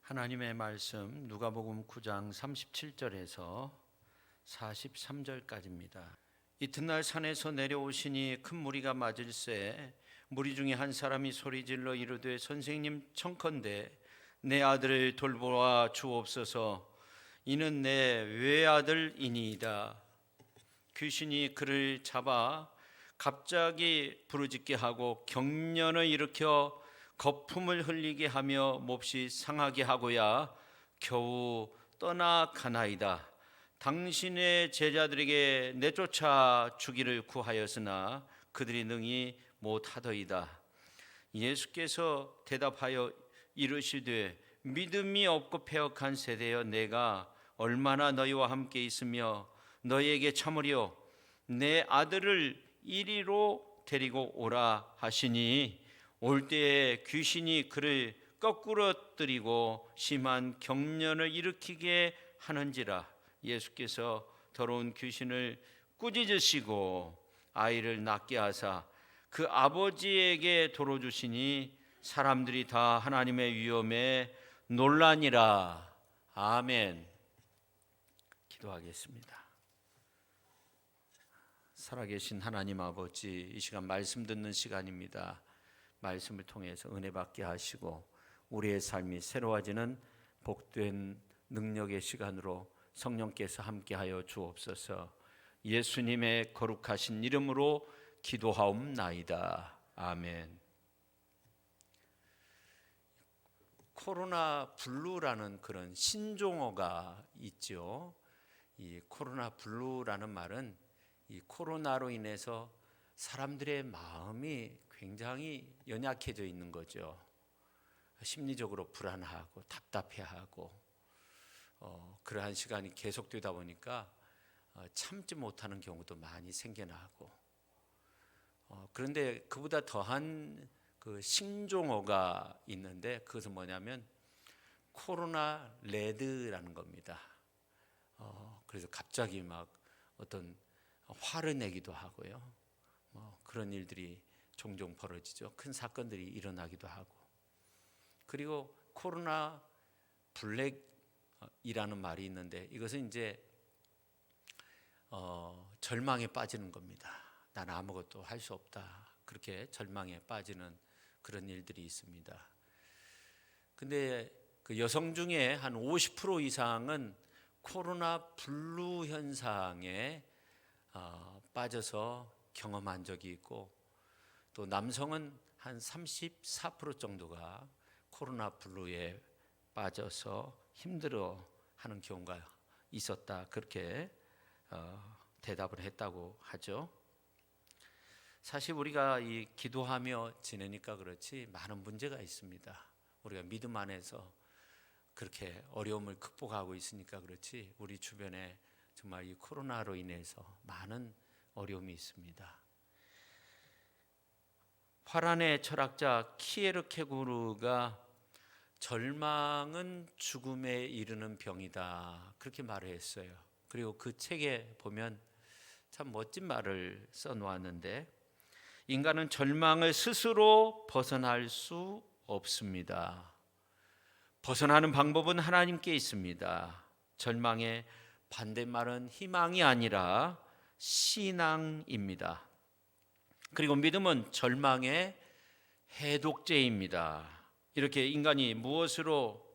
하나님의 말씀 누가복음 9장 37절에서 43절까지입니다. 이튿날 산에서 내려오시니 큰 무리가 맞을새 무리 중에 한 사람이 소리질러 이르되 선생님 청컨대 내 아들을 돌보아 주옵소서. 이는 내 외아들이니이다. 귀신이 그를 잡아 갑자기 부르짖게 하고 경련을 일으켜 거품을 흘리게 하며 몹시 상하게 하고야 겨우 떠나가나이다. 당신의 제자들에게 내쫓아 주기를 구하였으나 그들이 능히 못하더이다. 예수께서 대답하여 이르시되 믿음이 없고 패역한 세대여, 내가 얼마나 너희와 함께 있으며 너희에게 참으려 내 아들을 이리로 데리고 오라 하시니 올 때에 귀신이 그를 거꾸러뜨리고 심한 경련을 일으키게 하는지라. 예수께서 더러운 귀신을 꾸짖으시고 아이를 낫게 하사 그 아버지에게 돌어주시니 사람들이 다 하나님의 위엄에 놀라니라. 아멘. 기도하겠습니다. 살아계신 하나님 아버지, 이 시간 말씀 듣는 시간입니다. 말씀을 통해서 은혜 받게 하시고 우리의 삶이 새로워지는 복된 능력의 시간으로 성령께서 함께하여 주옵소서. 예수님의 거룩하신 이름으로 기도하옵나이다. 아멘. 코로나 블루라는 그런 신종어가 있죠. 이 코로나 블루라는 말은 이 코로나로 인해서 사람들의 마음이 굉장히 연약해져 있는 거죠. 심리적으로 불안하고 답답해하고 그러한 시간이 계속되다 보니까 참지 못하는 경우도 많이 생겨나고, 그런데 그보다 더한 그 신종어가 있는데 그것은 뭐냐면 코로나 레드라는 겁니다. 그래서 갑자기 막 어떤 화를 내기도 하고요. 그런 일들이 종종 벌어지죠. 큰 사건들이 일어나기도 하고. 그리고 코로나 블랙이라는 말이 있는데 이것은 이제 절망에 빠지는 겁니다. 난 아무것도 할 수 없다. 그렇게 절망에 빠지는 그런 일들이 있습니다. 근데 그 여성 중에 한 50% 이상은 코로나 블루 현상에 빠져서 경험한 적이 있고, 또 남성은 한 34% 정도가 코로나 블루에 빠져서 힘들어하는 경우가 있었다. 그렇게 대답을 했다고 하죠. 사실 우리가 이 기도하며 지내니까 그렇지 많은 문제가 있습니다. 우리가 믿음 안에서 그렇게 어려움을 극복하고 있으니까 그렇지 우리 주변에 정말 이 코로나로 인해서 많은 어려움이 있습니다. 화란의 철학자 키에르케고르가 절망은 죽음에 이르는 병이다, 그렇게 말을 했어요. 그리고 그 책에 보면 참 멋진 말을 써놓았는데, 인간은 절망을 스스로 벗어날 수 없습니다. 벗어나는 방법은 하나님께 있습니다. 절망의 반대말은 희망이 아니라 신앙입니다. 그리고 믿음은 절망의 해독제입니다. 이렇게 인간이 무엇으로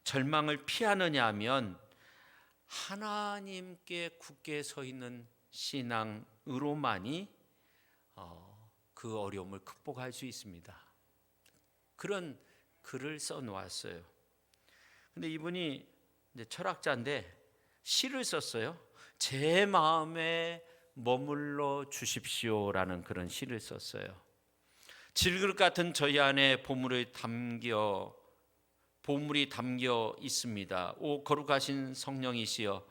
절망을 피하느냐 하면 하나님께 굳게 서 있는 신앙으로만이 그 어려움을 극복할 수 있습니다. 그런 글을 써놓았어요. 근데 이분이 이제 철학자인데 시를 썼어요. 제 마음에 머물러 주십시오라는 그런 시를 썼어요. 질그릇 같은 저희 안에 보물이 담겨 있습니다. 오 거룩하신 성령이시여,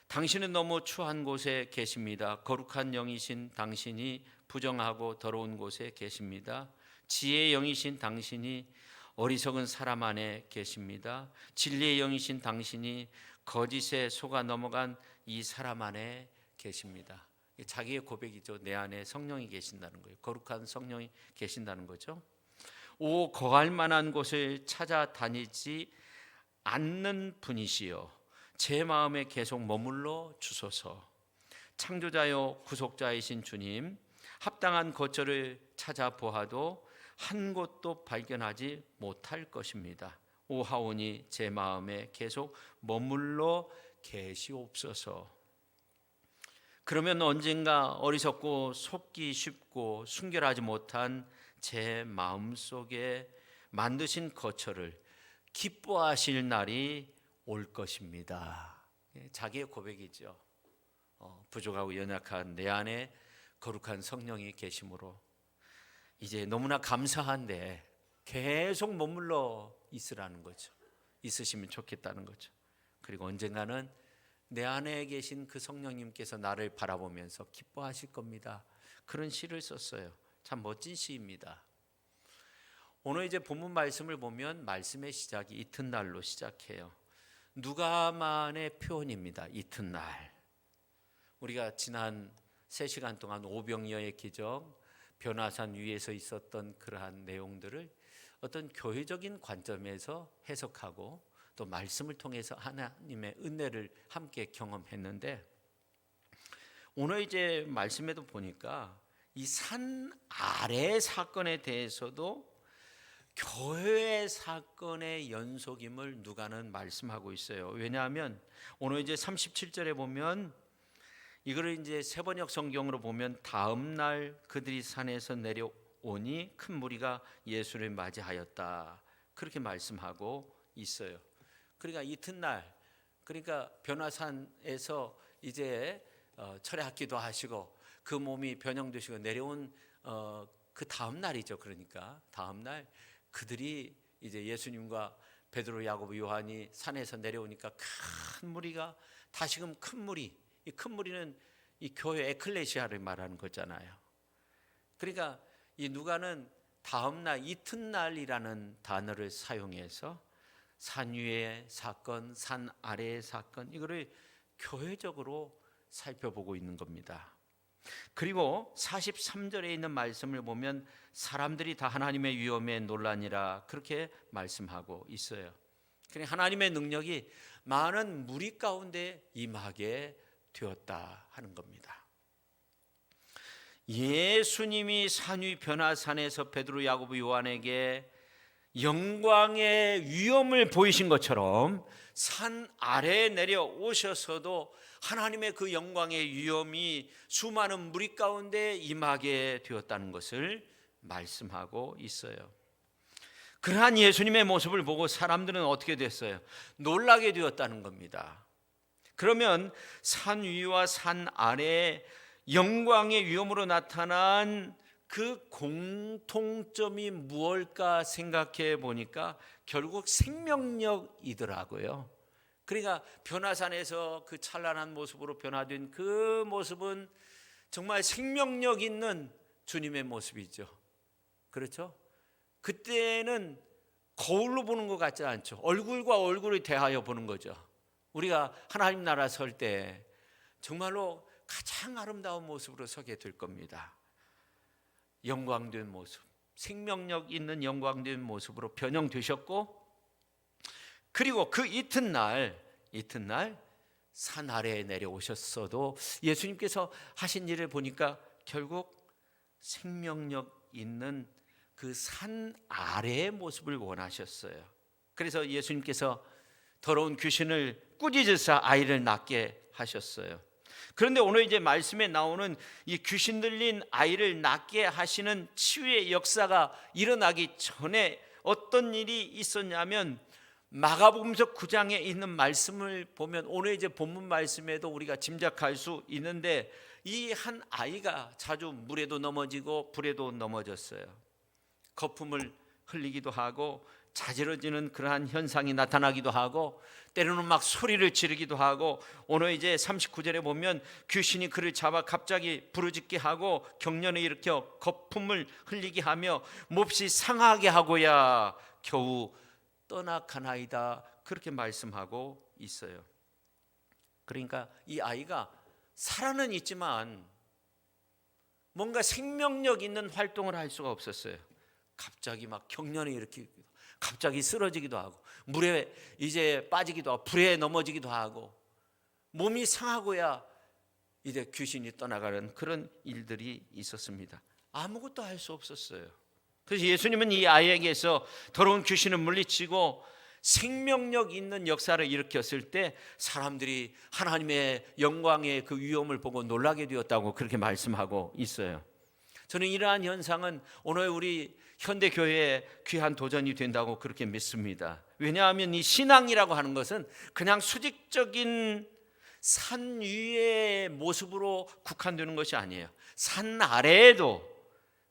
당신은 너무 추한 곳에 계십니다. 거룩한 영이신 당신이 부정하고 더러운 곳에 계십니다. 지혜의 영이신 당신이 어리석은 사람 안에 계십니다. 진리의 영이신 당신이 거짓에 속아 넘어간 이 사람 안에 계십니다. 자기의 고백이죠. 내 안에 성령이 계신다는 거예요. 거룩한 성령이 계신다는 거죠. 오 거할 만한 곳을 찾아다니지 않는 분이시여 제 마음에 계속 머물러 주소서. 창조자요 구속자이신 주님, 합당한 거처를 찾아보아도 한 곳도 발견하지 못할 것입니다. 오하오니 제 마음에 계속 머물러 계시옵소서. 그러면 언젠가 어리석고 속기 쉽고 순결하지 못한 제 마음속에 만드신 거처를 기뻐하실 날이 올 것입니다. 자기의 고백이죠. 부족하고 연약한 내 안에 거룩한 성령이 계심으로 이제 너무나 감사한데 계속 머물러 있으라는 거죠. 있으시면 좋겠다는 거죠. 그리고 언젠가는 내 안에 계신 그 성령님께서 나를 바라보면서 기뻐하실 겁니다. 그런 시를 썼어요. 참 멋진 시입니다. 오늘 이제 본문 말씀을 보면 말씀의 시작이 이튿날로 시작해요. 누가만의 표현입니다. 이튿날. 우리가 지난 3시간 동안 오병이어의 기적, 변화산 위에서 있었던 그러한 내용들을 어떤 교회적인 관점에서 해석하고 또 말씀을 통해서 하나님의 은혜를 함께 경험했는데, 오늘 이제 말씀에도 보니까 이 산 아래 사건에 대해서도 교회의 사건의 연속임을 누가는 말씀하고 있어요. 왜냐하면 오늘 이제 37절에 보면 이거를 이제 세번역 성경으로 보면 다음 날 그들이 산에서 내려오니 큰 무리가 예수를 맞이하였다, 그렇게 말씀하고 있어요. 그러니까 이튿날, 그러니까 변화산에서 이제 철회하기도 하시고 그 몸이 변형되시고 내려온 그 다음 날이죠. 그러니까 다음 날 그들이 이제 예수님과 베드로, 야고보, 요한이 산에서 내려오니까 큰 무리가, 다시금 큰 무리, 이 큰 무리는 이 교회 에클레시아를 말하는 거잖아요. 그러니까 이 누가는 다음 날, 이튿날이라는 단어를 사용해서 산 위의 사건, 산 아래의 사건, 이거를 교회적으로 살펴보고 있는 겁니다. 그리고 43절에 있는 말씀을 보면 사람들이 다 하나님의 위엄에 놀라니라, 그렇게 말씀하고 있어요. 그러니까 하나님의 능력이 많은 무리 가운데 임하게 되었다 하는 겁니다. 예수님이 산 위 변화산에서 베드로, 야고보, 요한에게 영광의 위엄을 보이신 것처럼 산 아래에 내려오셔서도 하나님의 그 영광의 위엄이 수많은 무리 가운데 임하게 되었다는 것을 말씀하고 있어요. 그러한 예수님의 모습을 보고 사람들은 어떻게 됐어요? 놀라게 되었다는 겁니다. 그러면 산 위와 산 아래에 영광의 위엄으로 나타난 그 공통점이 무엇일까 생각해 보니까 결국 생명력이더라고요. 그러니까 변화산에서 그 찬란한 모습으로 변화된 그 모습은 정말 생명력 있는 주님의 모습이죠. 그렇죠? 그때는 거울로 보는 것 같지 않죠. 얼굴과 얼굴을 대하여 보는 거죠. 우리가 하나님 나라 설 때 정말로 가장 아름다운 모습으로 서게 될 겁니다. 영광된 모습, 생명력 있는 영광된 모습으로 변형되셨고, 그리고 그 이튿날 산 아래에 내려오셨어도 예수님께서 하신 일을 보니까 결국 생명력 있는 그 산 아래의 모습을 원하셨어요. 그래서 예수님께서 더러운 귀신을 꾸짖으사 아이를 낫게 하셨어요. 그런데 오늘 이제 말씀에 나오는 이 귀신 들린 아이를 낫게 하시는 치유의 역사가 일어나기 전에 어떤 일이 있었냐면, 마가복음서 9장에 있는 말씀을 보면 오늘 이제 본문 말씀에도 우리가 짐작할 수 있는데, 이 한 아이가 자주 물에도 넘어지고 불에도 넘어졌어요. 거품을 흘리기도 하고 자지러지는 그러한 현상이 나타나기도 하고 때로는 막 소리를 지르기도 하고, 오늘 이제 39절에 보면 귀신이 그를 잡아 갑자기 부르짖게 하고 경련을 일으켜 거품을 흘리게 하며 몹시 상하게 하고야 겨우 떠나가나이다, 그렇게 말씀하고 있어요. 그러니까 이 아이가 살아는 있지만 뭔가 생명력 있는 활동을 할 수가 없었어요. 갑자기 막 경련을 일으키고 갑자기 쓰러지기도 하고 물에 이제 빠지기도 하고 불에 넘어지기도 하고 몸이 상하고야 이제 귀신이 떠나가는 그런 일들이 있었습니다. 아무것도 할 수 없었어요. 그래서 예수님은 이 아이에게서 더러운 귀신을 물리치고 생명력 있는 역사를 일으켰을 때 사람들이 하나님의 영광의 그 위엄을 보고 놀라게 되었다고 그렇게 말씀하고 있어요. 저는 이러한 현상은 오늘 우리 현대교회에 귀한 도전이 된다고 그렇게 믿습니다. 왜냐하면 이 신앙이라고 하는 것은 그냥 수직적인 산 위의 모습으로 국한되는 것이 아니에요. 산 아래에도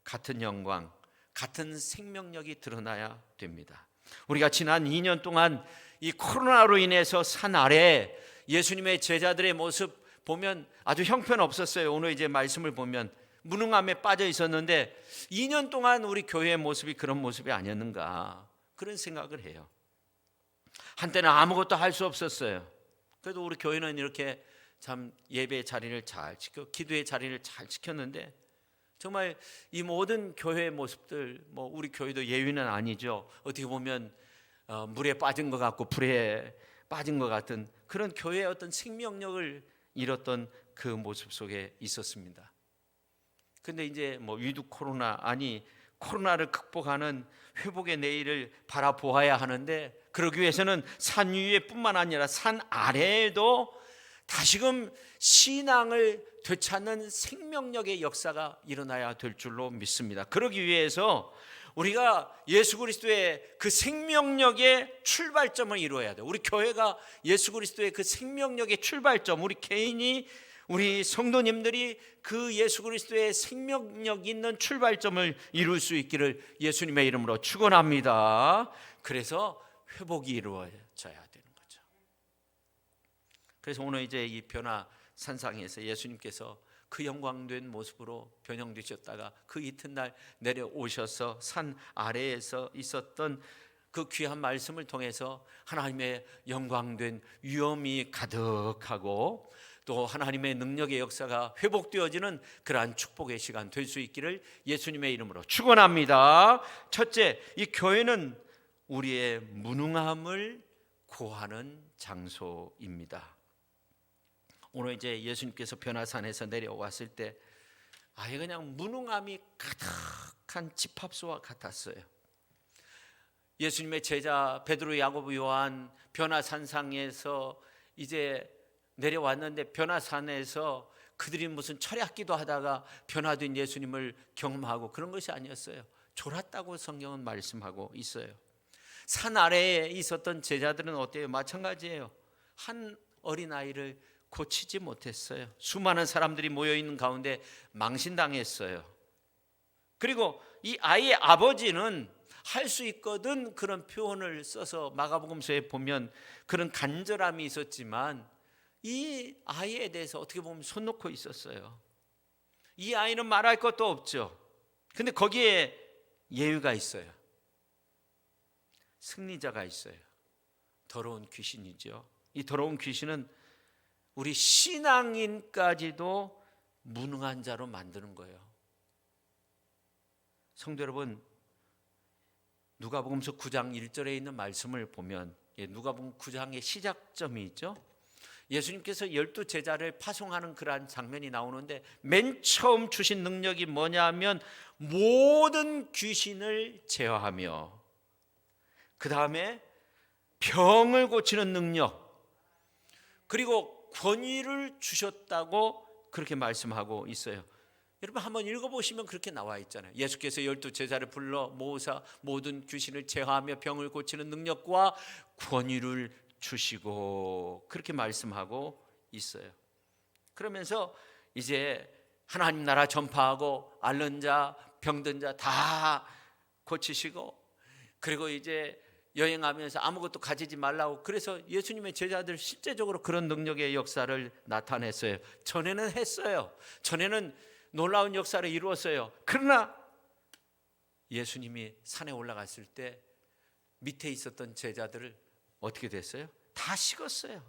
같은 영광, 같은 생명력이 드러나야 됩니다. 우리가 지난 2년 동안 이 코로나로 인해서 산 아래 예수님의 제자들의 모습 보면 아주 형편없었어요. 오늘 이제 말씀을 보면 무능함에 빠져 있었는데 2년 동안 우리 교회의 모습이 그런 모습이 아니었는가 그런 생각을 해요. 한때는 아무것도 할 수 없었어요. 그래도 우리 교회는 이렇게 참 예배의 자리를 잘 지켜 기도의 자리를 잘 지켰는데 정말 이 모든 교회의 모습들 뭐 우리 교회도 예외는 아니죠. 어떻게 보면 물에 빠진 것 같고 불에 빠진 것 같은 그런 교회의 어떤 생명력을 잃었던 그 모습 속에 있었습니다. 근데 이제 뭐 위드 코로나 아니 코로나를 극복하는 회복의 내일을 바라보아야 하는데 그러기 위해서는 산 위에뿐만 아니라 산 아래에도 다시금 신앙을 되찾는 생명력의 역사가 일어나야 될 줄로 믿습니다. 그러기 위해서 우리가 예수 그리스도의 그 생명력의 출발점을 이루어야 돼요. 우리 교회가 예수 그리스도의 그 생명력의 출발점, 우리 개인이 우리 성도님들이 그 예수 그리스도의 생명력 있는 출발점을 이룰 수 있기를 예수님의 이름으로 축원합니다. 그래서 회복이 이루어져야 되는 거죠. 그래서 오늘 이제 이 변화 산상에서 예수님께서 그 영광된 모습으로 변형되셨다가 그 이튿날 내려오셔서 산 아래에서 있었던 그 귀한 말씀을 통해서 하나님의 영광된 위엄이 가득하고 또 하나님의 능력의 역사가 회복되어지는 그러한 축복의 시간 될 수 있기를 예수님의 이름으로 축원합니다. 첫째, 이 교회는 우리의 무능함을 고하는 장소입니다. 오늘 이제 예수님께서 변화산에서 내려왔을 때 아예 그냥 무능함이 가득한 집합소와 같았어요. 예수님의 제자 베드로, 야고보, 요한 변화산상에서 이제 내려왔는데 변화산에서 그들이 무슨 철학기도 하다가 변화된 예수님을 경험하고 그런 것이 아니었어요. 졸았다고 성경은 말씀하고 있어요. 산 아래에 있었던 제자들은 어때요? 마찬가지예요. 한 어린아이를 고치지 못했어요. 수많은 사람들이 모여있는 가운데 망신당했어요. 그리고 이 아이의 아버지는 할 수 있거든 그런 표현을 써서 마가복음서에 보면 그런 간절함이 있었지만 이 아이에 대해서 어떻게 보면 손 놓고 있었어요. 이 아이는 말할 것도 없죠. 근데 거기에 예외가 있어요. 승리자가 있어요. 더러운 귀신이죠. 이 더러운 귀신은 우리 신앙인까지도 무능한 자로 만드는 거예요. 성도 여러분, 누가복음서 9장 1절에 있는 말씀을 보면 누가복음 9장의 시작점이 있죠. 예수님께서 12제자를 파송하는 그러한 장면이 나오는데 맨 처음 주신 능력이 뭐냐 하면 모든 귀신을 제어하며 그 다음에 병을 고치는 능력 그리고 권위를 주셨다고 그렇게 말씀하고 있어요. 여러분 한번 읽어보시면 그렇게 나와 있잖아요. 예수께서 12제자를 불러 모으사 모든 귀신을 제어하며 병을 고치는 능력과 권위를 주시고 그렇게 말씀하고 있어요. 그러면서 이제 하나님 나라 전파하고 앓는 자 병든 자 다 고치시고 그리고 이제 여행하면서 아무것도 가지지 말라고 그래서 예수님의 제자들 실제적으로 그런 능력의 역사를 나타냈어요. 전에는 했어요. 전에는 놀라운 역사를 이루었어요. 그러나 예수님이 산에 올라갔을 때 밑에 있었던 제자들을 어떻게 됐어요? 다 식었어요.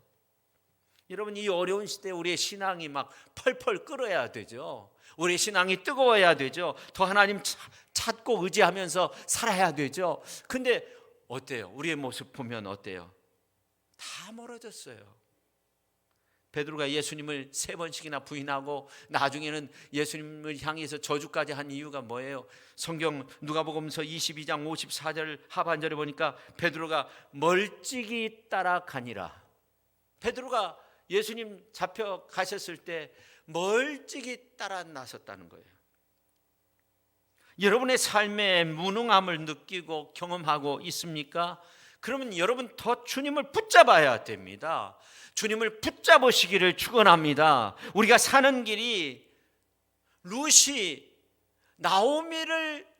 여러분 이 어려운 시대에 우리의 신앙이 막 펄펄 끓어야 되죠. 우리의 신앙이 뜨거워야 되죠. 더 하나님 찾고 의지하면서 살아야 되죠. 근데 어때요? 우리의 모습 보면 어때요? 다 멀어졌어요. 베드로가 예수님을 3번씩이나 부인하고 나중에는 예수님을 향해서 저주까지 한 이유가 뭐예요? 성경 누가복음서 22장 54절 하반절에 보니까 베드로가 멀찍이 따라가니라. 베드로가 예수님 잡혀가셨을 때 멀찍이 따라 나섰다는 거예요. 여러분의 삶의 무능함을 느끼고 경험하고 있습니까? 그러면 여러분 더 주님을 붙잡아야 됩니다. 주님을 붙잡으시기를 축원합니다. 우리가 사는 길이 룻이 나오미를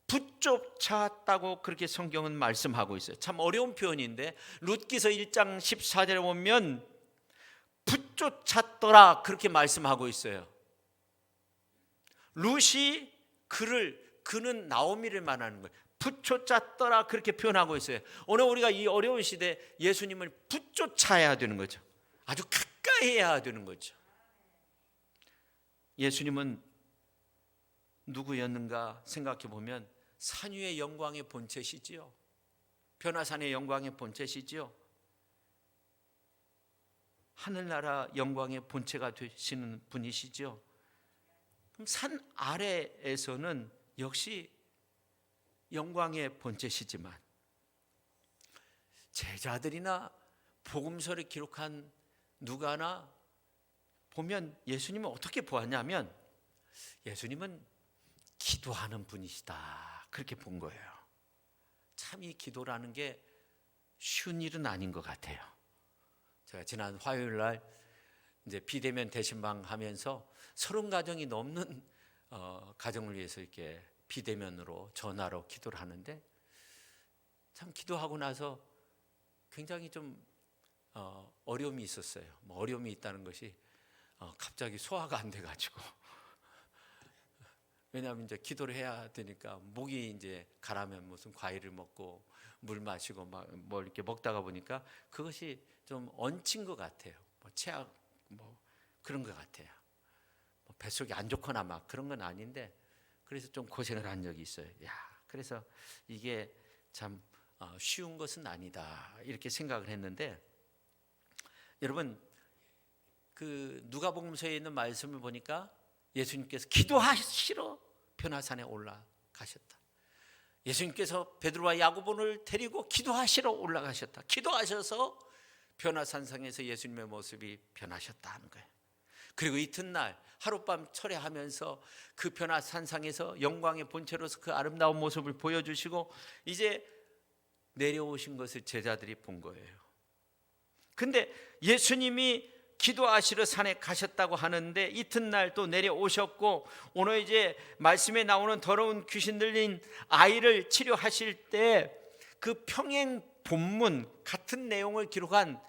붙쫓았다고 그렇게 성경은 말씀하고 있어요. 참 어려운 표현인데 룻기서 1장 14절에 보면 붙쫓았더라 그렇게 말씀하고 있어요. 룻이 그는 나오미를 말하는 거예요. 붙쫓았더라 그렇게 표현하고 있어요. 오늘 우리가 이 어려운 시대에 예수님을 붙쫓아야 되는 거죠. 아주 가까이 해야 되는 거죠. 예수님은 누구였는가 생각해 보면 산 위의 영광의 본체시지요. 변화산의 영광의 본체시지요. 하늘나라 영광의 본체가 되시는 분이시죠. 그럼 산 아래에서는 역시 영광의 본체시지만 제자들이나 복음서를 기록한 누가나 보면 예수님은 어떻게 보았냐면 예수님은 기도하는 분이시다 그렇게 본 거예요. 참 이 기도라는 게 쉬운 일은 아닌 것 같아요. 제가 지난 화요일 날 이제 비대면 대신방 하면서 30가정이 넘는 가정을 위해서 이렇게 비대면으로 전화로 기도를 하는데 참 기도하고 나서 굉장히 좀 어려움이 있었어요. 뭐 어려움이 있다는 것이 갑자기 소화가 안 돼가지고 왜냐하면 이제 기도를 해야 되니까 목이 이제 가라면 무슨 과일을 먹고 물 마시고 막 뭐 이렇게 먹다가 보니까 그것이 좀 얹힌 것 같아요. 뭐 체악 뭐 그런 것 같아요. 뭐 뱃속이 안 좋거나 막 그런 건 아닌데. 그래서 좀 고생을 한 적이 있어요. 그래서 이게 참 쉬운 것은 아니다 이렇게 생각을 했는데 여러분 그 누가복음서에 있는 말씀을 보니까 예수님께서 기도하시러 변화산에 올라가셨다. 예수님께서 베드로와 야고보를 데리고 기도하시러 올라가셨다. 기도하셔서 변화산상에서 예수님의 모습이 변하셨다 하는 거예요. 그리고 이튿날 하룻밤 철회하면서 그 변화산상에서 영광의 본체로서 그 아름다운 모습을 보여주시고 이제 내려오신 것을 제자들이 본 거예요. 근데 예수님이 기도하시러 산에 가셨다고 하는데 이튿날 또 내려오셨고 오늘 이제 말씀에 나오는 더러운 귀신 들린 아이를 치료하실 때 그 평행 본문 같은 내용을 기록한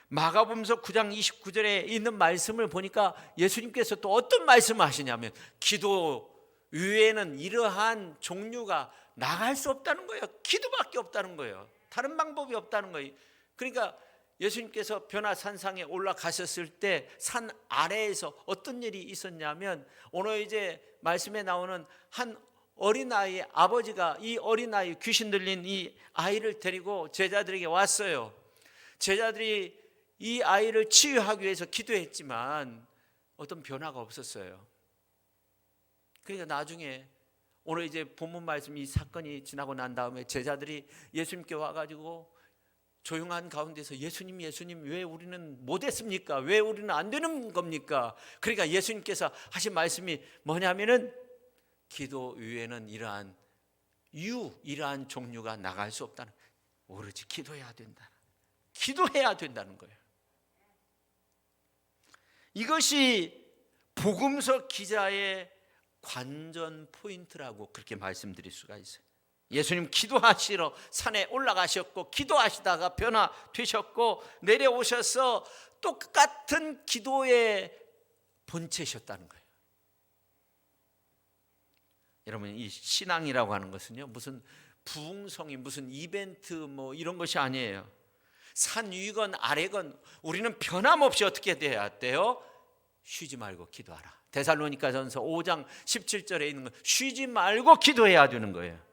마가복음서 9장 29절에 있는 말씀을 보니까 예수님께서 또 어떤 말씀을 하시냐면 기도 외에는 이러한 종류가 나갈 수 없다는 거예요. 기도밖에 없다는 거예요. 다른 방법이 없다는 거예요. 그러니까 예수님께서 변화산상에 올라가셨을 때 산 아래에서 어떤 일이 있었냐면 오늘 이제 말씀에 나오는 한 어린아이의 아버지가 이 어린아이 귀신 들린 이 아이를 데리고 제자들에게 왔어요. 제자들이 이 아이를 치유하기 위해서 기도했지만 어떤 변화가 없었어요. 그러니까 나중에 오늘 이제 본문 말씀 이 사건이 지나고 난 다음에 제자들이 예수님께 와가지고 조용한 가운데서 예수님 왜 우리는 못했습니까? 왜 우리는 안 되는 겁니까? 그러니까 예수님께서 하신 말씀이 뭐냐면은 기도 위에는 이러한 종류가 나갈 수 없다는, 오로지 기도해야 된다. 기도해야 된다는 거예요. 이것이 복음서 기자의 관전 포인트라고 그렇게 말씀드릴 수가 있어요. 예수님 기도하시러 산에 올라가셨고 기도하시다가 변화되셨고 내려오셔서 똑같은 기도의 본체셨다는 거예요. 여러분 이 신앙이라고 하는 것은요 무슨 부흥성이 무슨 이벤트 뭐 이런 것이 아니에요. 산 위건 아래건 우리는 변함없이 어떻게 돼야 돼요? 쉬지 말고 기도하라. 데살로니가전서 5장 17절에 있는 거 쉬지 말고 기도해야 되는 거예요.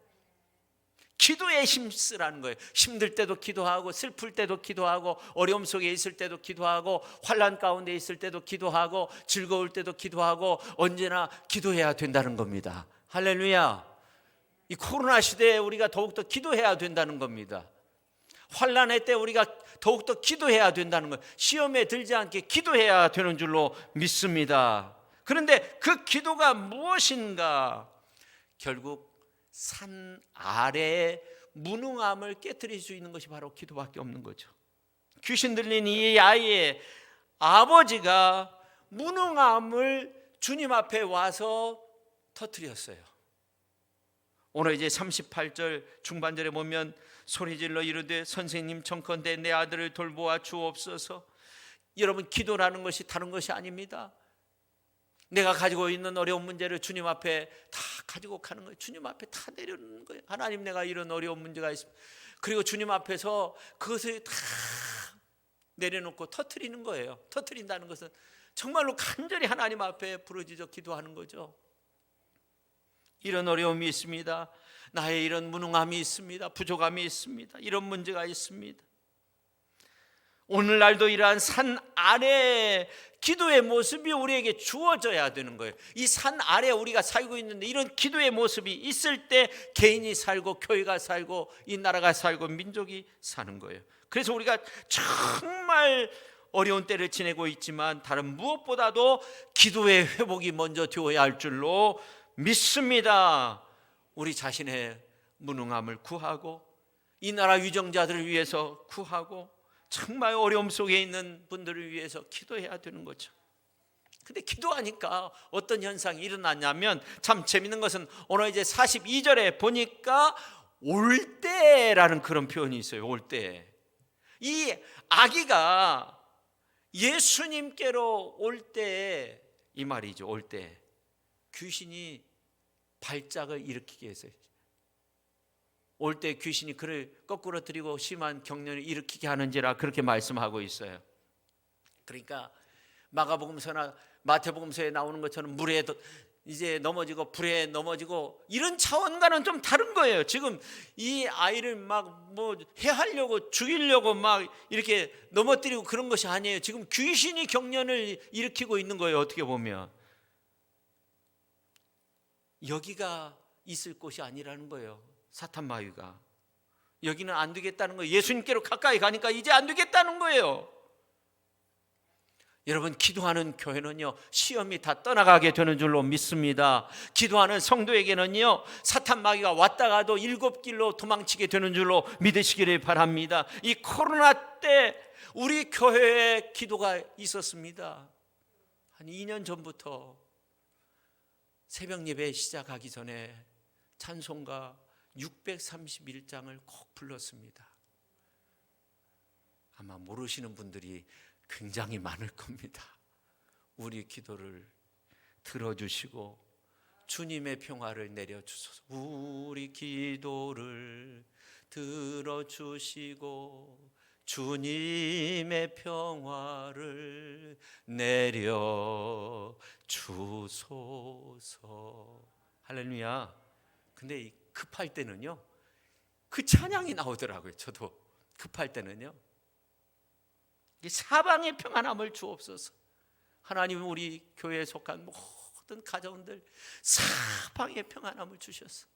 기도에 힘쓰라는 거예요. 힘들 때도 기도하고, 슬플 때도 기도하고, 어려움 속에 있을 때도 기도하고, 환난 가운데 있을 때도 기도하고, 즐거울 때도 기도하고, 언제나 기도해야 된다는 겁니다. 할렐루야. 이 코로나 시대에 우리가 더욱더 기도해야 된다는 겁니다. 환난의 때 우리가 더욱더 기도해야 된다는 거예요. 시험에 들지 않게 기도해야 되는 줄로 믿습니다. 그런데 그 기도가 무엇인가? 결국 산 아래의 무능함을 깨트릴 수 있는 것이 바로 기도밖에 없는 거죠. 귀신 들린 이 아이의 아버지가 무능함을 주님 앞에 와서 터뜨렸어요. 오늘 이제 38절 중반절에 보면 소리질러 이르되 선생님 청컨대 내 아들을 돌보아 주옵소서. 여러분, 기도라는 것이 다른 것이 아닙니다. 내가 가지고 있는 어려운 문제를 주님 앞에 다 가지고 가는 거예요. 주님 앞에 다 내려놓는 거예요. 하나님, 내가 이런 어려운 문제가 있습니다. 그리고 주님 앞에서 그것을 다 내려놓고 터뜨리는 거예요. 터뜨린다는 것은 정말로 간절히 하나님 앞에 부르짖어 기도하는 거죠. 이런 어려움이 있습니다. 나의 이런 무능함이 있습니다. 부족함이 있습니다. 이런 문제가 있습니다. 오늘날도 이러한 산 아래 기도의 모습이 우리에게 주어져야 되는 거예요. 이 산 아래 우리가 살고 있는데 이런 기도의 모습이 있을 때 개인이 살고 교회가 살고 이 나라가 살고 민족이 사는 거예요. 그래서 우리가 정말 어려운 때를 지내고 있지만 다른 무엇보다도 기도의 회복이 먼저 되어야 할 줄로 믿습니다. 우리 자신의 무능함을 구하고 이 나라 위정자들을 위해서 구하고 정말 어려움 속에 있는 분들을 위해서 기도해야 되는 거죠. 근데 기도하니까 어떤 현상이 일어나냐면 참 재밌는 것은 오늘 이제 42절에 보니까 올 때라는 그런 표현이 있어요. 올 때. 이 아기가 예수님께로 올 때, 이 말이죠. 올 때 귀신이 발작을 일으키게 했어요. 올 때 귀신이 그를 거꾸로 들이고 심한 경련을 일으키게 하는지라 그렇게 말씀하고 있어요. 그러니까 마가복음서나 마태복음서에 나오는 것처럼 물에 이제 넘어지고 불에 넘어지고 이런 차원과는 좀 다른 거예요. 지금 이 아이를 막 뭐 해하려고 죽이려고 막 이렇게 넘어뜨리고 그런 것이 아니에요. 지금 귀신이 경련을 일으키고 있는 거예요. 어떻게 보면 여기가 있을 곳이 아니라는 거예요. 사탄 마귀가 여기는 안 되겠다는 거예요. 예수님께로 가까이 가니까 이제 안 되겠다는 거예요. 여러분, 기도하는 교회는요 시험이 다 떠나가게 되는 줄로 믿습니다. 기도하는 성도에게는요 사탄 마귀가 왔다가도 7길로 도망치게 되는 줄로 믿으시기를 바랍니다. 이 코로나 때 우리 교회에 기도가 있었습니다. 한 2년 전부터 새벽 예배 시작하기 전에 찬송가 631장을 꼭 불렀습니다. 아마 모르시는 분들이 굉장히 많을 겁니다. 우리 기도를 들어주시고 주님의 평화를 내려주소서. 우리 기도를 들어주시고 주님의 평화를 내려주소서. 할렐루야. 근데 급할 때는요 그 찬양이 나오더라고요. 저도 급할 때는요 사방의 평안함을 주옵소서. 하나님은 우리 교회에 속한 모든 가정들 사방의 평안함을 주셨어.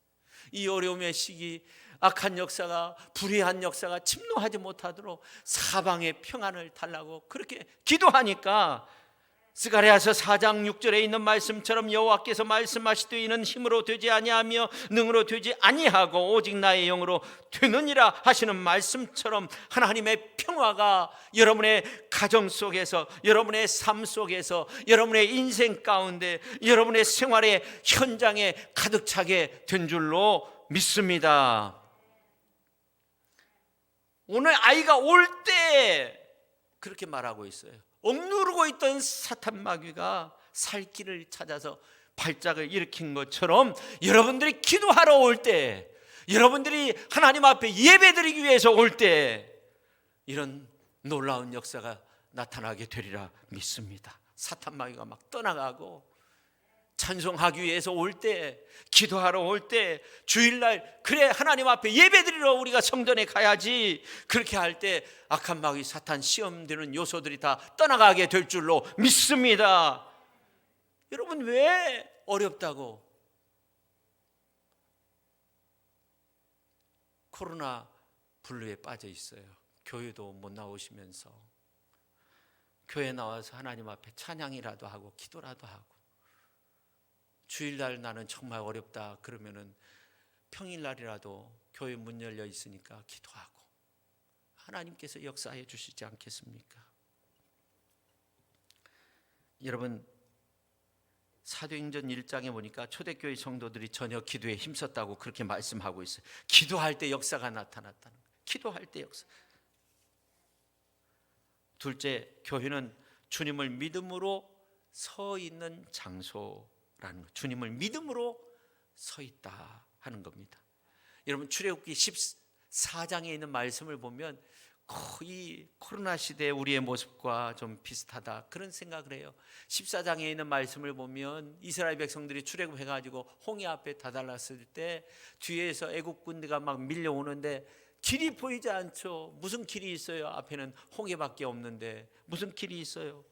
이 어려움의 시기 악한 역사가 불의한 역사가 침노하지 못하도록 사방의 평안을 달라고 그렇게 기도하니까 스가랴서 4장 6절에 있는 말씀처럼 여호와께서 말씀하시되 이는 힘으로 되지 아니하며 능으로 되지 아니하고 오직 나의 영으로 되느니라 하시는 말씀처럼 하나님의 평화가 여러분의 가정 속에서 여러분의 삶 속에서 여러분의 인생 가운데 여러분의 생활의 현장에 가득 차게 된 줄로 믿습니다. 오늘 아이가 올 때 그렇게 말하고 있어요. 억누르고 있던 사탄 마귀가 살 길을 찾아서 발작을 일으킨 것처럼 여러분들이 기도하러 올 때, 여러분들이 하나님 앞에 예배드리기 위해서 올 때 이런 놀라운 역사가 나타나게 되리라 믿습니다. 사탄 마귀가 막 떠나가고 찬송하기 위해서 올 때, 기도하러 올 때, 주일날 그래 하나님 앞에 예배드리러 우리가 성전에 가야지, 그렇게 할 때 악한 마귀 사탄 시험되는 요소들이 다 떠나가게 될 줄로 믿습니다. 여러분, 왜 어렵다고? 코로나 블루에 빠져 있어요. 교회도 못 나오시면서 교회 나와서 하나님 앞에 찬양이라도 하고 기도라도 하고, 주일날 나는 정말 어렵다 그러면은 평일날이라도 교회 문 열려 있으니까 기도하고 하나님께서 역사해 주시지 않겠습니까? 여러분, 사도행전 1장에 보니까 초대교회 성도들이 전혀 기도에 힘썼다고 그렇게 말씀하고 있어요. 기도할 때 역사가 나타났다는 거예요. 기도할 때 역사. 둘째, 교회는 주님을 믿음으로 서 있는 장소라는 것. 주님을 믿음으로 서 있다 하는 겁니다. 여러분, 출애굽기 14장에 있는 말씀을 보면 거의 코로나 시대의 우리의 모습과 좀 비슷하다 그런 생각을 해요. 14장에 있는 말씀을 보면 이스라엘 백성들이 출애굽해가지고 홍해 앞에 다다랐을 때 뒤에서 애국 군대가 막 밀려오는데 길이 보이지 않죠. 무슨 길이 있어요? 앞에는 홍해밖에 없는데 무슨 길이 있어요?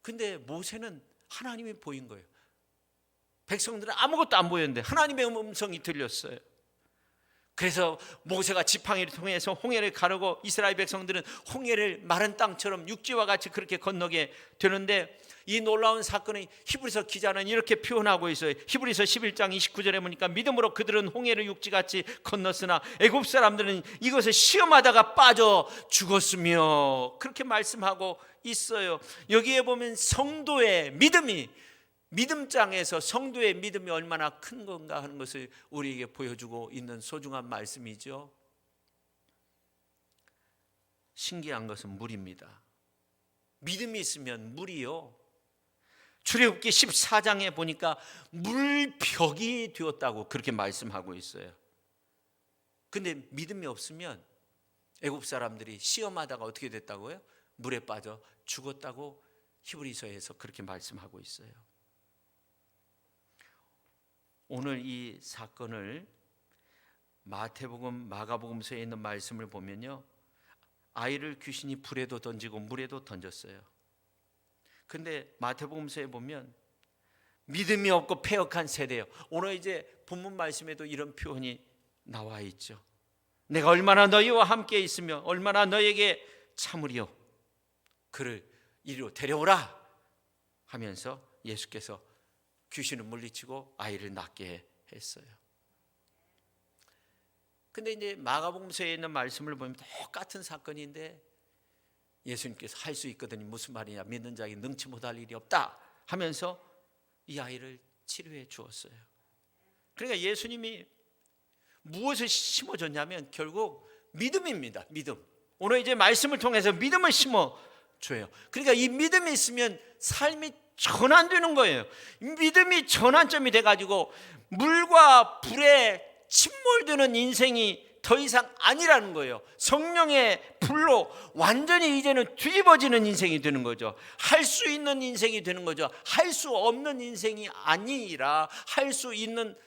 근데 모세는 하나님이 보인 거예요. 백성들은 아무것도 안 보였는데 하나님의 음성이 들렸어요. 그래서 모세가 지팡이를 통해서 홍해를 가르고 이스라엘 백성들은 홍해를 마른 땅처럼 육지와 같이 그렇게 건너게 되는데, 이 놀라운 사건을 히브리서 기자는 이렇게 표현하고 있어요. 히브리서 11장 29절에 보니까 믿음으로 그들은 홍해를 육지같이 건넜으나 애굽 사람들은 이것을 시험하다가 빠져 죽었으며, 그렇게 말씀하고 있어요. 여기에 보면 성도의 믿음이, 믿음장에서 성도의 믿음이 얼마나 큰 건가 하는 것을 우리에게 보여주고 있는 소중한 말씀이죠. 신기한 것은 물입니다. 믿음이 있으면 물이요, 출애굽기 14장에 보니까 물벽이 되었다고 그렇게 말씀하고 있어요. 근데 믿음이 없으면 애굽 사람들이 시험하다가 어떻게 됐다고요? 물에 빠져 죽었다고 히브리서에서 그렇게 말씀하고 있어요. 오늘 이 사건을 마태복음, 마가복음서에 있는 말씀을 보면요, 아이를 귀신이 불에도 던지고 물에도 던졌어요. 근데 마태복음서에 보면 믿음이 없고 패역한 세대예요. 오늘 이제 본문 말씀에도 이런 표현이 나와 있죠. 내가 얼마나 너희와 함께 있으며 얼마나 너희에게 참으리요, 그를 이리로 데려오라 하면서 예수께서 귀신을 물리치고 아이를 낫게 했어요. 근데 이제 마가복음서에 있는 말씀을 보면 똑같은 사건인데 예수님께서 할 수 있거든요. 무슨 말이냐, 믿는 자에게 능치 못할 일이 없다 하면서 이 아이를 치료해 주었어요. 그러니까 예수님이 무엇을 심어줬냐면 결국 믿음입니다. 믿음. 오늘 이제 말씀을 통해서 믿음을 심어줘요. 그러니까 이 믿음이 있으면 삶이 전환되는 거예요. 믿음이 전환점이 돼가지고 물과 불에 침몰되는 인생이 더 이상 아니라는 거예요. 성령의 불로 완전히 이제는 뒤집어지는 인생이 되는 거죠. 할 수 있는 인생이 되는 거죠. 할 수 없는 인생이 아니라 할 수 있는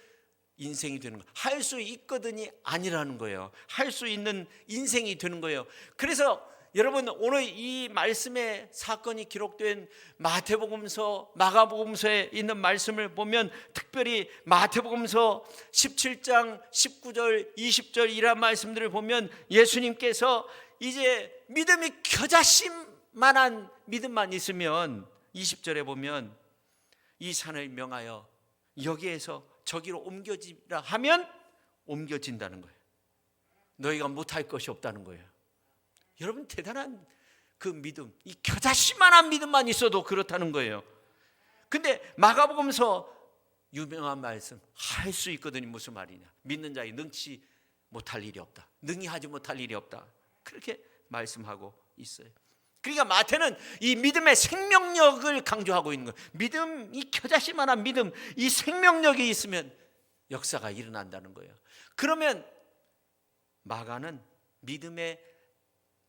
인생이 되는 거예요. 할 수 있거든이 아니라는 거예요. 할 수 있는 인생이 되는 거예요. 그래서 여러분, 오늘 이 말씀의 사건이 기록된 마태복음서, 마가복음서에 있는 말씀을 보면 특별히 마태복음서 17장 19절 20절 이런 말씀들을 보면 예수님께서 이제 믿음이 겨자씨만한 믿음만 있으면 20절에 보면 이 산을 명하여 여기에서 저기로 옮겨지라 하면 옮겨진다는 거예요. 너희가 못할 것이 없다는 거예요. 여러분, 대단한 그 믿음, 이 겨자씨만한 믿음만 있어도 그렇다는 거예요. 근데 마가복음서 유명한 말씀, 할 수 있거든요. 무슨 말이냐, 믿는 자에 능치 못할 일이 없다, 능히 하지 못할 일이 없다, 그렇게 말씀하고 있어요. 그러니까 마태는 이 믿음의 생명력을 강조하고 있는 거예요. 믿음, 이 겨자씨만한 믿음, 이 생명력이 있으면 역사가 일어난다는 거예요. 그러면 마가는 믿음의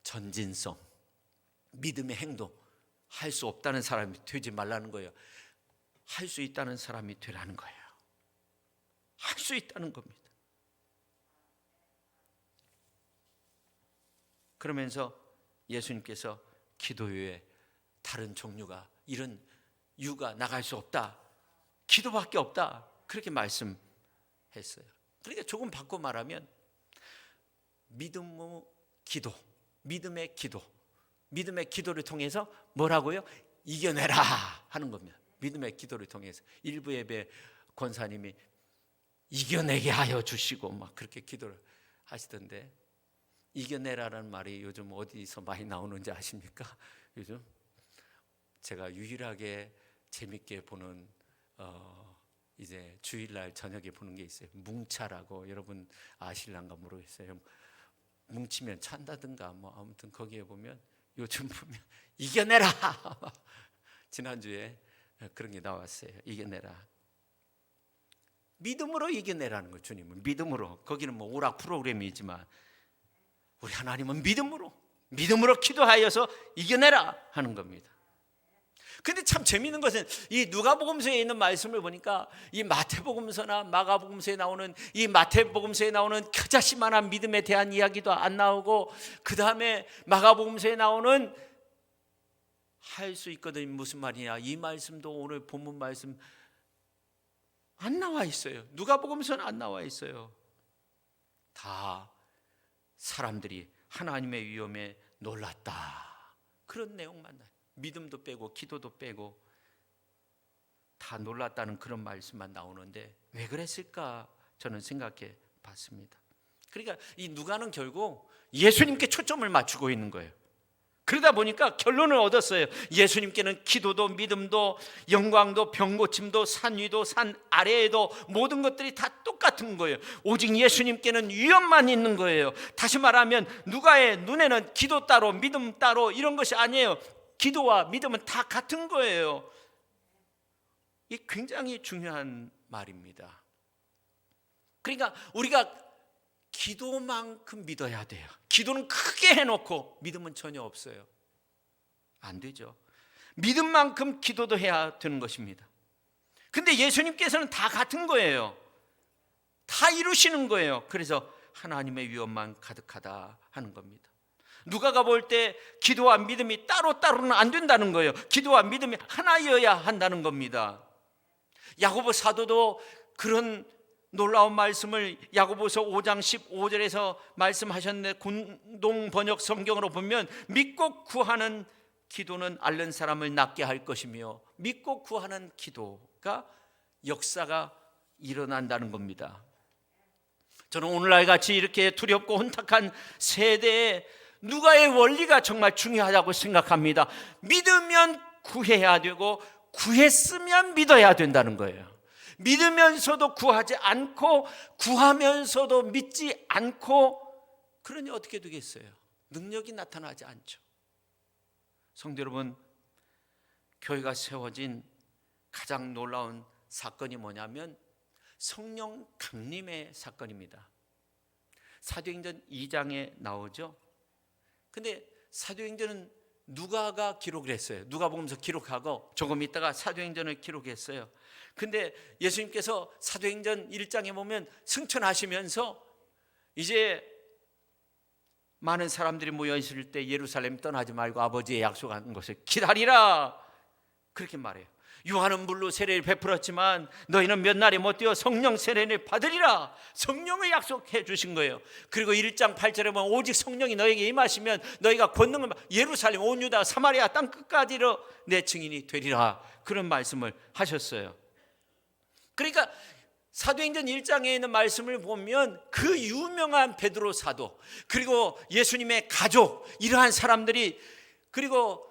전진성, 믿음의 행동, 할 수 없다는 사람이 되지 말라는 거예요. 할 수 있다는 사람이 되라는 거예요. 할 수 있다는 겁니다. 그러면서 예수님께서 기도 외에 다른 종류가 이런 유가 나갈 수 없다. 기도밖에 없다. 그렇게 말씀했어요. 그러니까 조금 바꿔 말하면 믿음의 기도, 믿음의 기도, 믿음의 기도를 통해서 뭐라고요? 이겨내라 하는 겁니다. 믿음의 기도를 통해서 일부 예배 권사님이 이겨내게 하여 주시고 막 그렇게 기도를 하시던데, 이겨내라라는 말이 요즘 어디서 많이 나오는지 아십니까? 요즘 제가 유일하게 재밌게 보는 이제 주일날 저녁에 보는 게 있어요. 뭉차라고, 여러분 아실란가 모르겠어요. 뭉치면 찬다든가 뭐 아무튼 거기에 보면 요즘 보면 이겨내라 지난주에 그런 게 나왔어요. 이겨내라. 믿음으로 이겨내라는 거. 주님은 믿음으로. 거기는 뭐 오락 프로그램이지만 우리 하나님은 믿음으로 기도하여서 이겨내라 하는 겁니다. 근데 참 재미있는 것은 이 누가복음서에 있는 말씀을 보니까 이 마태복음서나 마가복음서에 나오는 이 마태복음서에 나오는 겨자씨만한 믿음에 대한 이야기도 안 나오고, 그 다음에 마가복음서에 나오는 할 수 있거든 무슨 말이냐, 이 말씀도 오늘 본문 말씀 안 나와 있어요. 누가복음서는 안 나와 있어요. 다 사람들이 하나님의 위엄에 놀랐다, 그런 내용만 나요. 믿음도 빼고 기도도 빼고 다 놀랐다는 그런 말씀만 나오는데 왜 그랬을까 저는 생각해 봤습니다. 그러니까 이 누가는 결국 예수님께 초점을 맞추고 있는 거예요. 그러다 보니까 결론을 얻었어요. 예수님께는 기도도 믿음도 영광도 병고침도 산 위도 산 아래에도 모든 것들이 다 똑같은 거예요. 오직 예수님께는 위엄만 있는 거예요. 다시 말하면 누가의 눈에는 기도 따로 믿음 따로 이런 것이 아니에요. 기도와 믿음은 다 같은 거예요. 이게 굉장히 중요한 말입니다. 그러니까 우리가 기도만큼 믿어야 돼요. 기도는 크게 해놓고 믿음은 전혀 없어요. 안 되죠. 믿음만큼 기도도 해야 되는 것입니다. 근데 예수님께서는 다 같은 거예요. 다 이루시는 거예요. 그래서 하나님의 위엄만 가득하다 하는 겁니다. 누가가 볼 때 기도와 믿음이 따로따로는 안 된다는 거예요. 기도와 믿음이 하나여야 한다는 겁니다. 야고보 사도도 그런 놀라운 말씀을 야고보서 5장 15절에서 말씀하셨는데, 공동 번역 성경으로 보면 믿고 구하는 기도는 앓는 사람을 낫게 할 것이며, 믿고 구하는 기도가 역사가 일어난다는 겁니다. 저는 오늘날 같이 이렇게 두렵고 혼탁한 세대에 누가의 원리가 정말 중요하다고 생각합니다. 믿으면 구해야 되고 구했으면 믿어야 된다는 거예요. 믿으면서도 구하지 않고 구하면서도 믿지 않고 그러니 어떻게 되겠어요? 능력이 나타나지 않죠. 성도 여러분, 교회가 세워진 가장 놀라운 사건이 뭐냐면 성령 강림의 사건입니다. 사도행전 2장에 나오죠. 근데 사도행전은 누가가 기록을 했어요. 누가복음서 기록하고 조금 있다가 사도행전을 기록했어요. 근데 예수님께서 사도행전 1장에 보면 승천하시면서 이제 많은 사람들이 모여 있을 때 예루살렘 떠나지 말고 아버지의 약속한 것을 기다리라, 그렇게 말해요. 요한은 물로 세례를 베풀었지만 너희는 몇 날이 못 되어 성령 세례를 받으리라, 성령을 약속해 주신 거예요. 그리고 1장 8절에 보면 오직 성령이 너에게 임하시면 너희가 권능을 예루살렘 온 유다 사마리아 땅 끝까지로 내 증인이 되리라, 그런 말씀을 하셨어요. 그러니까 사도행전 1장에 있는 말씀을 보면 그 유명한 베드로 사도, 그리고 예수님의 가족, 이러한 사람들이, 그리고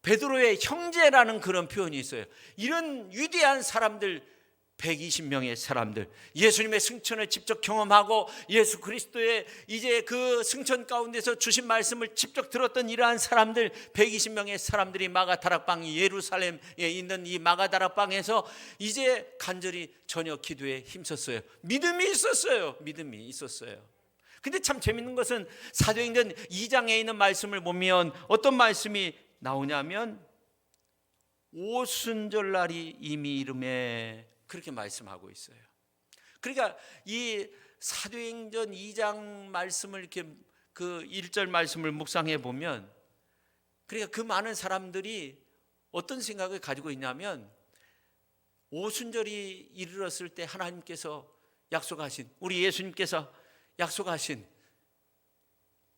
베드로의 형제라는 그런 표현이 있어요. 이런 위대한 사람들, 120명의 사람들, 예수님의 승천을 직접 경험하고 예수 그리스도의 이제 그 승천 가운데서 주신 말씀을 직접 들었던 이러한 사람들, 120명의 사람들이 마가다락방, 예루살렘에 있는 이 마가다락방에서 이제 간절히 저녁 기도에 힘썼어요. 믿음이 있었어요. 근데 참 재밌는 것은 사도행전 2장에 있는 말씀을 보면 어떤 말씀이 나오냐면 오순절날이 이미 이름에 그렇게 말씀하고 있어요. 그러니까 이 사도행전 2장 말씀을 이렇게 그 1절 말씀을 묵상해 보면, 그러니까 그 많은 사람들이 어떤 생각을 가지고 있냐면, 오순절이 이르렀을 때 하나님께서 약속하신, 우리 예수님께서 약속하신,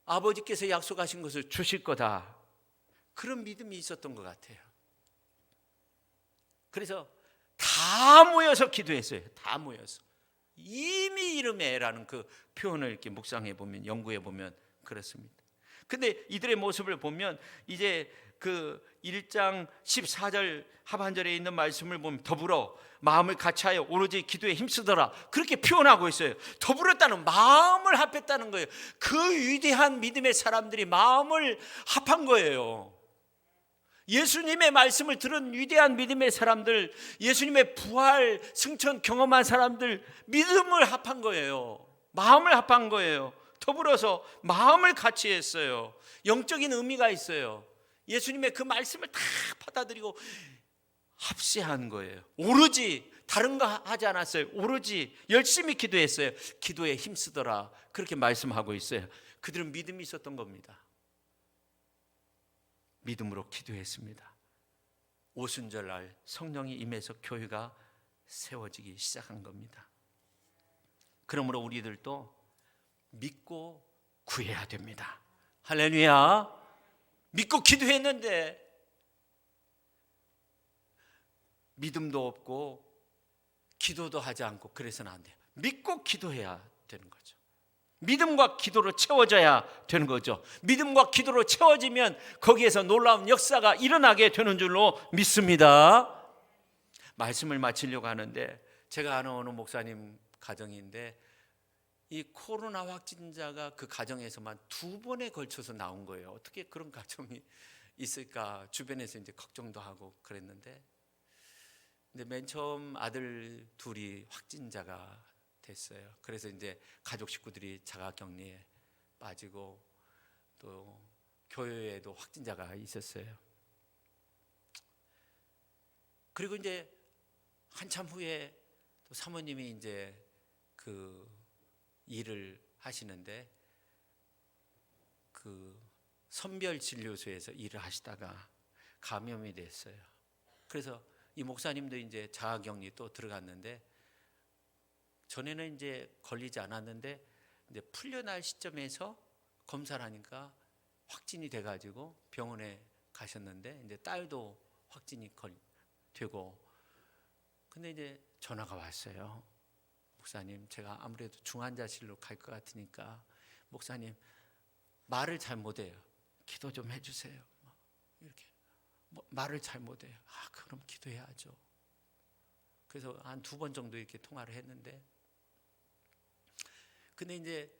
아버지께서 약속하신 것을 주실 거다, 그런 믿음이 있었던 것 같아요. 그래서 다 모여서 기도했어요. 다 모여서. 이미 이름에라는 그 표현을 이렇게 묵상해 보면, 연구해 보면 그렇습니다. 근데 이들의 모습을 보면 이제 그 1장 14절 하반절에 있는 말씀을 보면 더불어 마음을 같이하여 오로지 기도에 힘쓰더라, 그렇게 표현하고 있어요. 더불었다는, 마음을 합했다는 거예요. 그 위대한 믿음의 사람들이 마음을 합한 거예요. 예수님의 말씀을 들은 위대한 믿음의 사람들, 예수님의 부활 승천 경험한 사람들, 믿음을 합한 거예요. 마음을 합한 거예요. 더불어서 마음을 같이 했어요. 영적인 의미가 있어요. 예수님의 그 말씀을 다 받아들이고 합세한 거예요. 오로지 다른 거 하지 않았어요. 오로지 열심히 기도했어요. 기도에 힘쓰더라, 그렇게 말씀하고 있어요. 그들은 믿음이 있었던 겁니다. 믿음으로 기도했습니다. 오순절날 성령이 임해서 교회가 세워지기 시작한 겁니다. 그러므로 우리들도 믿고 구해야 됩니다. 할렐루야. 믿고 기도했는데 믿음도 없고 기도도 하지 않고 그래서는 안 돼요. 믿고 기도해야 되는 거죠. 믿음과 기도로 채워져야 되는 거죠. 믿음과 기도로 채워지면 거기에서 놀라운 역사가 일어나게 되는 줄로 믿습니다. 말씀을 마치려고 하는데, 제가 아는 어느 목사님 가정인데 이 코로나 확진자가 그 가정에서만 2번에 걸쳐서 나온 거예요. 어떻게 그런 가정이 있을까 주변에서 이제 걱정도 하고 그랬는데, 근데 맨 처음 아들 둘이 확진자가 됐어요. 그래서 이제 가족 식구들이 자가격리에 빠지고 또 교회에도 확진자가 있었어요. 그리고 이제 한참 후에 또 사모님이 이제 그 일을 하시는데 그 선별진료소에서 일을 하시다가 감염이 됐어요. 그래서 이 목사님도 이제 자가격리 또 들어갔는데, 전에는 이제 걸리지 않았는데 이제 풀려날 시점에서 검사를 하니까 확진이 돼가지고 병원에 가셨는데, 이제 딸도 확진이 되고, 근데 이제 전화가 왔어요. 목사님, 제가 아무래도 중환자실로 갈 것 같으니까 목사님 말을 잘 못해요. 기도 좀 해주세요. 이렇게 말을 잘 못해요. 그럼 기도해야죠. 그래서 한 2번 정도 이렇게 통화를 했는데, 근데 이제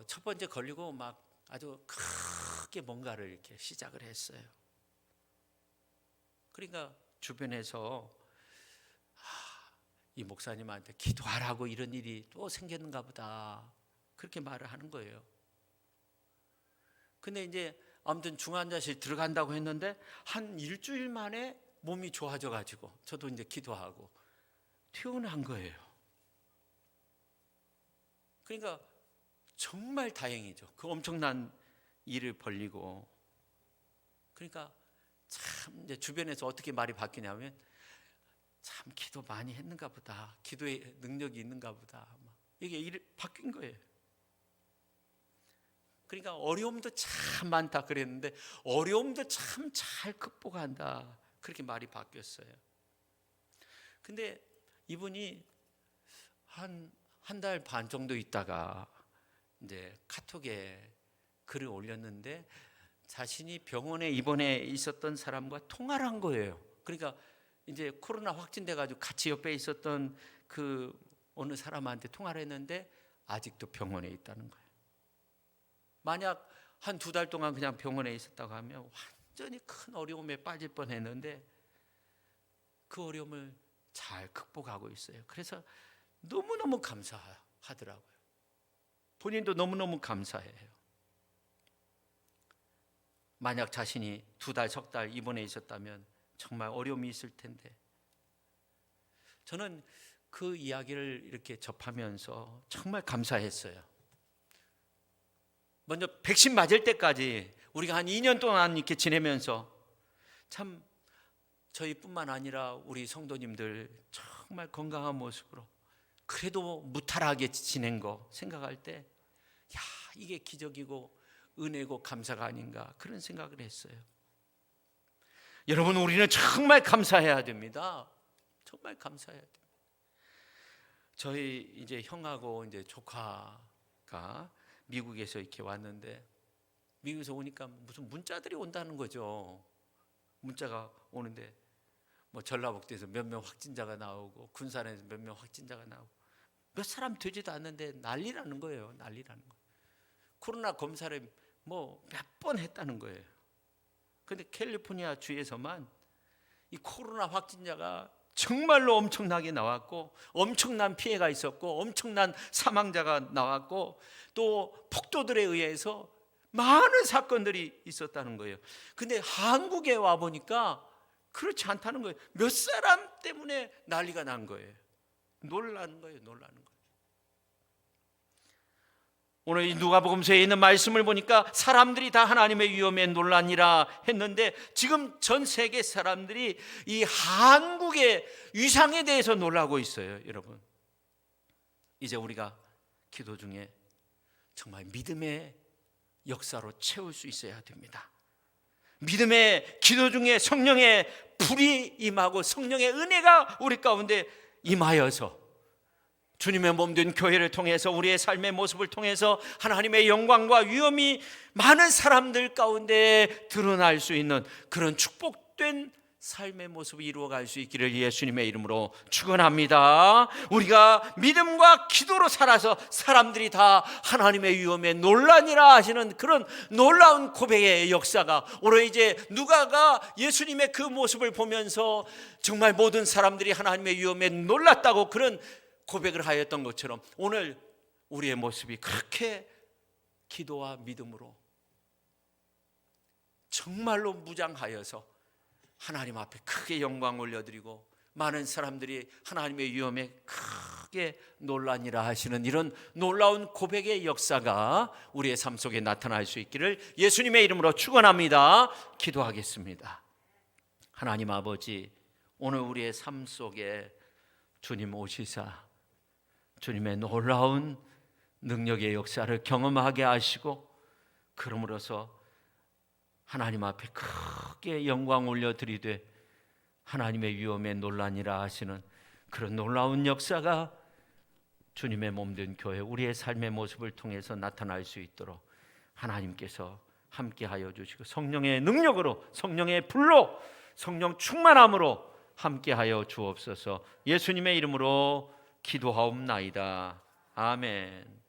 첫 번째 걸리고 막 아주 크게 뭔가를 이렇게 시작을 했어요. 그러니까 주변에서 이 목사님한테 기도하라고 이런 일이 또 생겼는가 보다, 그렇게 말을 하는 거예요. 근데 이제 아무튼 중환자실 들어간다고 했는데 한 일주일 만에 몸이 좋아져 가지고 저도 이제 기도하고 퇴원한 거예요. 그러니까 정말 다행이죠. 그 엄청난 일을 벌리고. 그러니까 참 이제 주변에서 어떻게 말이 바뀌냐면, 참 기도 많이 했는가 보다, 기도의 능력이 있는가 보다, 이게 일이 바뀐 거예요. 그러니까 어려움도 참 많다 그랬는데 어려움도 참 잘 극복한다, 그렇게 말이 바뀌었어요. 근데 이분이 한 달 반 정도 있다가 이제 카톡에 글을 올렸는데, 자신이 병원에 입원해 있었던 사람과 통화를 한 거예요. 그러니까 이제 코로나 확진돼 가지고 같이 옆에 있었던 그 어느 사람한테 통화를 했는데 아직도 병원에 있다는 거예요. 만약 한 2달 동안 그냥 병원에 있었다고 하면 완전히 큰 어려움에 빠질 뻔했는데 그 어려움을 잘 극복하고 있어요. 그래서 너무너무 감사하더라고요. 본인도 너무너무 감사해요. 만약 자신이 2달, 석 달 입원해 있었다면 정말 어려움이 있을 텐데 저는 그 이야기를 이렇게 접하면서 정말 감사했어요. 먼저 백신 맞을 때까지 우리가 한 2년 동안 이렇게 지내면서 참 저희뿐만 아니라 우리 성도님들 정말 건강한 모습으로 그래도 무탈하게 지낸 거 생각할 때 야, 이게 기적이고 은혜고 감사가 아닌가 그런 생각을 했어요. 여러분, 우리는 정말 감사해야 됩니다. 정말 감사해야 됩니다. 저희 이제 형하고 이제 조카가 미국에서 이렇게 왔는데 미국에서 오니까 무슨 문자들이 온다는 거죠. 문자가 오는데 뭐 전라북도에서 몇 명 확진자가 나오고 군산에서 몇 명 확진자가 나오고 몇 사람 되지도 않는데 난리라는 거예요. 난리라는 거예요. 코로나 검사를 뭐 몇 번 했다는 거예요. 근데 캘리포니아 주에서만 이 코로나 확진자가 정말로 엄청나게 나왔고 엄청난 피해가 있었고 엄청난 사망자가 나왔고 또 폭도들에 의해서 많은 사건들이 있었다는 거예요. 근데 한국에 와 보니까 그렇지 않다는 거예요. 몇 사람 때문에 난리가 난 거예요. 놀라는 거예요. 놀라는 거예요. 오늘 이 누가복음서에 있는 말씀을 보니까 사람들이 다 하나님의 위엄에 놀라니라 했는데 지금 전 세계 사람들이 이 한국의 위상에 대해서 놀라고 있어요. 여러분, 이제 우리가 기도 중에 정말 믿음의 역사로 채울 수 있어야 됩니다. 믿음의 기도 중에 성령의 불이 임하고 성령의 은혜가 우리 가운데 임하여서 주님의 몸된 교회를 통해서 우리의 삶의 모습을 통해서 하나님의 영광과 위엄이 많은 사람들 가운데 드러날 수 있는 그런 축복된 삶의 모습을 이루어갈 수 있기를 예수님의 이름으로 축원합니다. 우리가 믿음과 기도로 살아서 사람들이 다 하나님의 위엄에 놀라니라 하시는 그런 놀라운 고백의 역사가 오늘 이제 누가가 예수님의 그 모습을 보면서 정말 모든 사람들이 하나님의 위엄에 놀랐다고 그런 고백을 하였던 것처럼 오늘 우리의 모습이 그렇게 기도와 믿음으로 정말로 무장하여서 하나님 앞에 크게 영광 올려드리고 많은 사람들이 하나님의 위엄에 크게 놀라니라 하시는 이런 놀라운 고백의 역사가 우리의 삶 속에 나타날 수 있기를 예수님의 이름으로 축원합니다. 기도하겠습니다. 하나님 아버지, 오늘 우리의 삶 속에 주님 오시사 주님의 놀라운 능력의 역사를 경험하게 하시고 그러므로서 하나님 앞에 크게 영광 올려드리되 하나님의 위엄에 놀라니라 하시는 그런 놀라운 역사가 주님의 몸된 교회 우리의 삶의 모습을 통해서 나타날 수 있도록 하나님께서 함께하여 주시고 성령의 능력으로 성령의 불로 성령 충만함으로 함께하여 주옵소서. 예수님의 이름으로 기도하옵나이다. 아멘.